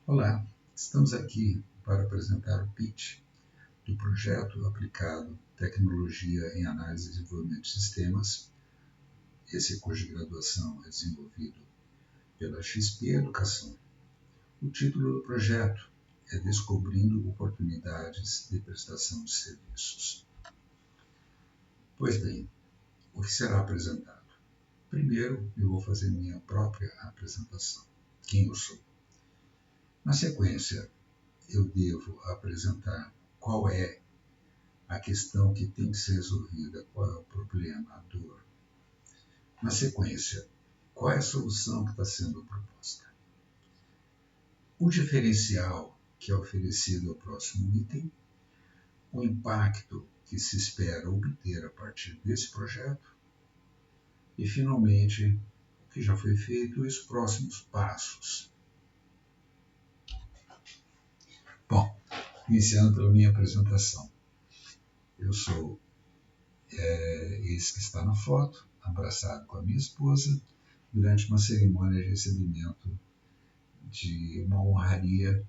Olá, estamos aqui para apresentar o pitch do projeto aplicado Tecnologia em Análise e Desenvolvimento de Sistemas. Esse curso de graduação é desenvolvido pela XP Educação. O título do projeto é Descobrindo Oportunidades de Prestação de Serviços. Pois bem, o que será apresentado? Primeiro, eu vou fazer minha própria apresentação, quem eu sou. Na sequência, eu devo apresentar qual é a questão que tem que ser resolvida, qual é o problema, a dor. Na sequência, qual é a solução que está sendo proposta. O diferencial que é oferecido ao próximo item, o impacto que se espera obter a partir desse projeto e, finalmente, o que já foi feito e os próximos passos. Bom, iniciando pela minha apresentação. Eu sou esse que está na foto, abraçado com a minha esposa, durante uma cerimônia de recebimento de uma honraria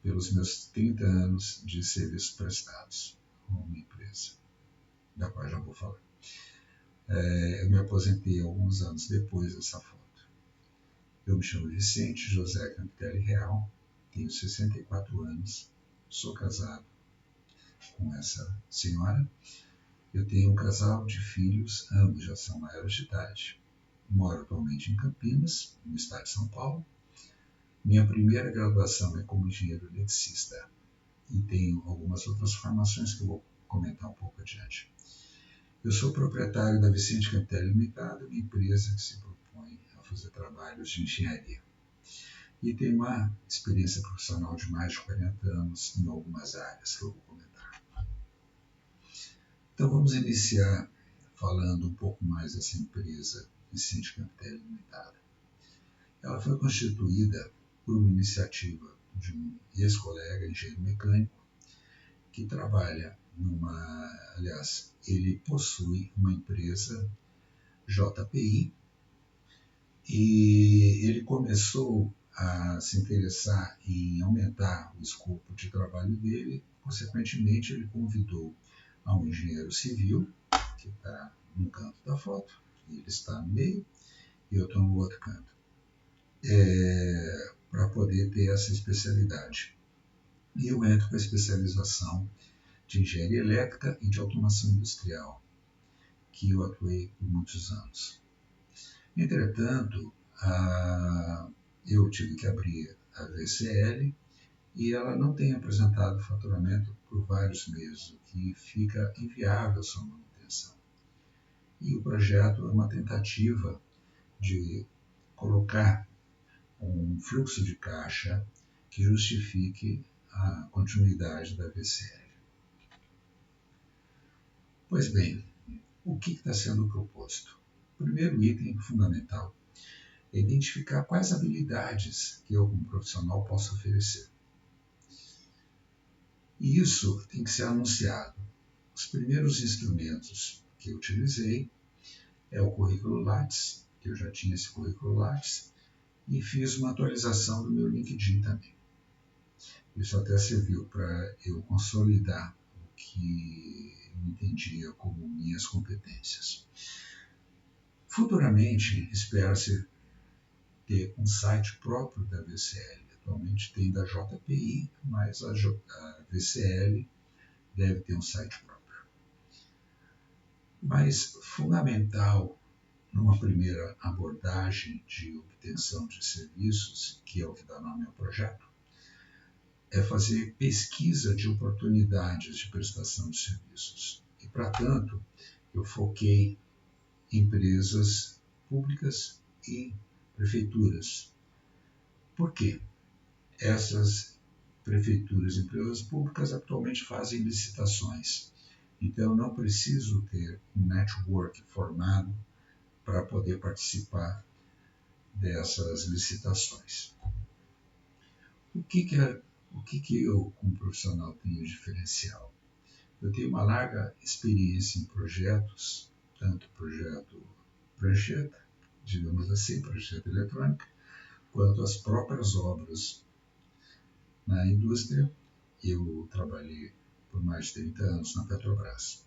pelos meus 30 anos de serviços prestados a uma empresa, da qual já vou falar. Eu me aposentei alguns anos depois dessa foto. Eu me chamo Vicente José Campitelli Real, tenho 64 anos, sou casado com essa senhora. Eu tenho um casal de filhos, ambos já são maiores de idade. Moro atualmente em Campinas, no estado de São Paulo. Minha primeira graduação é como engenheiro eletricista e tenho algumas outras formações que eu vou comentar um pouco adiante. Eu sou proprietário da Vicente Campitelli Limitada, uma empresa que se propõe a fazer trabalhos de engenharia. E tenho uma experiência profissional de mais de 40 anos em algumas áreas que eu vou comentar. Então vamos iniciar falando um pouco mais dessa empresa Vicente Campitelli Limitada. Ela foi constituída por uma iniciativa de um ex-colega, engenheiro mecânico, que trabalha ele possui uma empresa JPI e ele começou a se interessar em aumentar o escopo de trabalho dele. Consequentemente, ele convidou a um engenheiro civil, que está num canto da foto, ele está no meio e eu estou no outro canto, para poder ter essa especialidade. E eu entro com a especialização de engenharia elétrica e de automação industrial, que eu atuei por muitos anos. Entretanto, eu tive que abrir a VCL e ela não tem apresentado faturamento por vários meses, o que fica inviável a sua manutenção. E o projeto é uma tentativa de colocar um fluxo de caixa que justifique a continuidade da VCL. Pois bem, o que está sendo proposto? O primeiro item fundamental é identificar quais habilidades que eu, como profissional, posso oferecer. E isso tem que ser anunciado. Os primeiros instrumentos que eu utilizei é o currículo Lattes, que eu já tinha esse currículo Lattes, e fiz uma atualização do meu LinkedIn também. Isso até serviu para eu consolidar o que eu entendia como minhas competências. Futuramente, espera-se ter um site próprio da VCL. Atualmente tem da JPI, mas a VCL deve ter um site próprio. Mas fundamental numa primeira abordagem de obtenção de serviços, que é o que dá nome ao projeto, é fazer pesquisa de oportunidades de prestação de serviços. E, para tanto, eu foquei em empresas públicas e prefeituras. Por quê? Essas prefeituras e empresas públicas atualmente fazem licitações. Então, eu não preciso ter um network formado para poder participar dessas licitações. O que eu, como profissional, tenho de diferencial? Eu tenho uma larga experiência em projetos, tanto projeto prancheta, digamos assim, prancheta eletrônica, quanto as próprias obras na indústria. Eu trabalhei por mais de 30 anos na Petrobras.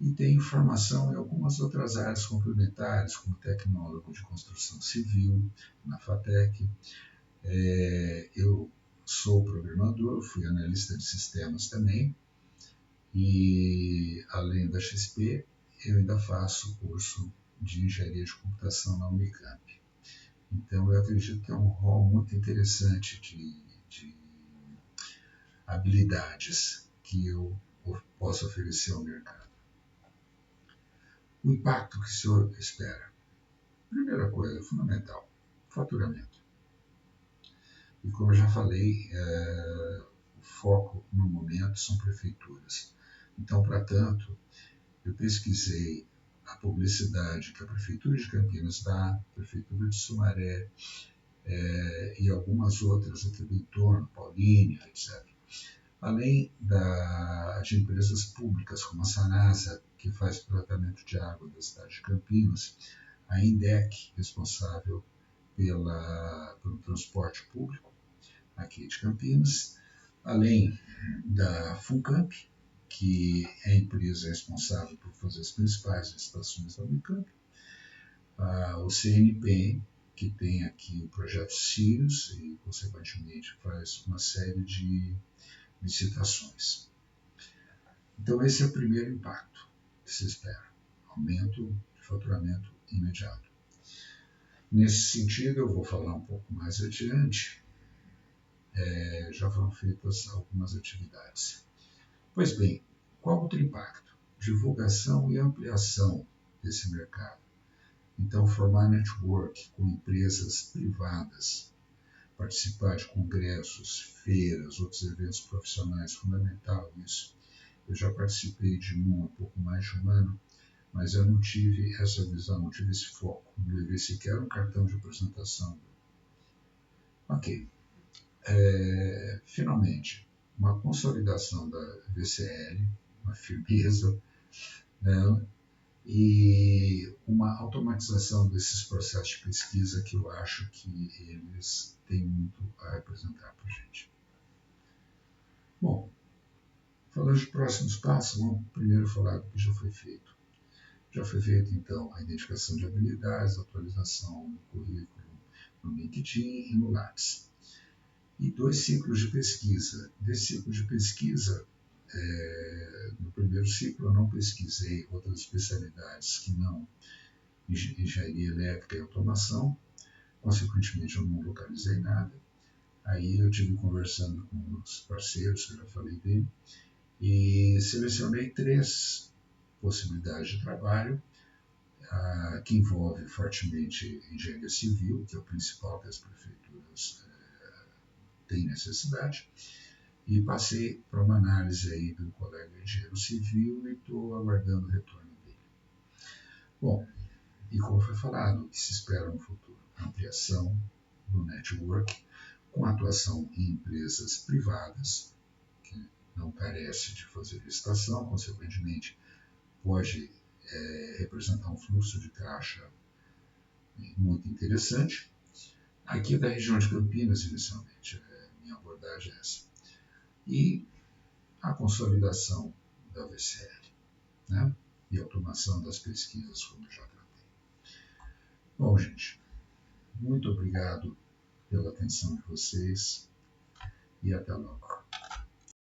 E tenho formação em algumas outras áreas complementares, como tecnólogo de construção civil, na FATEC. Eu sou programador, fui analista de sistemas também, e além da XP, eu ainda faço curso de engenharia de computação na Unicamp. Então eu acredito que é um rol muito interessante de habilidades que eu posso oferecer ao mercado. O impacto que o senhor espera? Primeira coisa, fundamental, faturamento. E como eu já falei, o foco no momento são prefeituras. Então, para tanto, eu pesquisei a publicidade que a Prefeitura de Campinas dá, a Prefeitura de Sumaré e algumas outras aqui do entorno, Paulínia, etc. Além de empresas públicas como a Sanasa, que faz o tratamento de água da cidade de Campinas, a INDEC, responsável pelo transporte público aqui de Campinas, além da FUNCAMP, que é a empresa responsável por fazer as principais estações da Unicamp, o CNPM, que tem aqui o projeto Sirius e, consequentemente, faz uma série de licitações. Então, esse é o primeiro impacto que se espera, aumento de faturamento imediato. Nesse sentido, eu vou falar um pouco mais adiante, já foram feitas algumas atividades. Pois bem, qual outro impacto? Divulgação e ampliação desse mercado. Então, formar network com empresas privadas, participar de congressos, feiras, outros eventos profissionais, fundamental isso. Eu já participei de um há pouco mais de um ano, mas eu não tive essa visão, não tive esse foco, não levei sequer um cartão de apresentação. Ok. Finalmente, uma consolidação da VCL, uma firmeza, né, e uma automatização desses processos de pesquisa que eu acho que eles têm muito a representar para a gente. Bom, falando de próximos passos, vamos primeiro falar do que já foi feito. Já foi feita, então, a identificação de habilidades, atualização do currículo no LinkedIn e no Lattes. E 2 ciclos de pesquisa. Desse ciclo de pesquisa, no primeiro ciclo eu não pesquisei outras especialidades que não engenharia elétrica e automação, consequentemente eu não localizei nada. Aí eu tive conversando com os parceiros, que eu já falei dele, e selecionei 3 possibilidades de trabalho, que envolve fortemente engenharia civil, que é o principal que as prefeituras têm necessidade, e passei para uma análise aí do colega engenheiro civil e estou aguardando o retorno dele. Bom, e como foi falado, o que se espera no futuro? Ampliação do network, com atuação em empresas privadas, que não carece de fazer licitação, consequentemente pode representar um fluxo de caixa muito interessante. Aqui da região de Campinas, inicialmente, minha abordagem é essa. E a consolidação da VCL, né? E a automação das pesquisas, como eu já tratei. Bom, gente, muito obrigado pela atenção de vocês e até logo.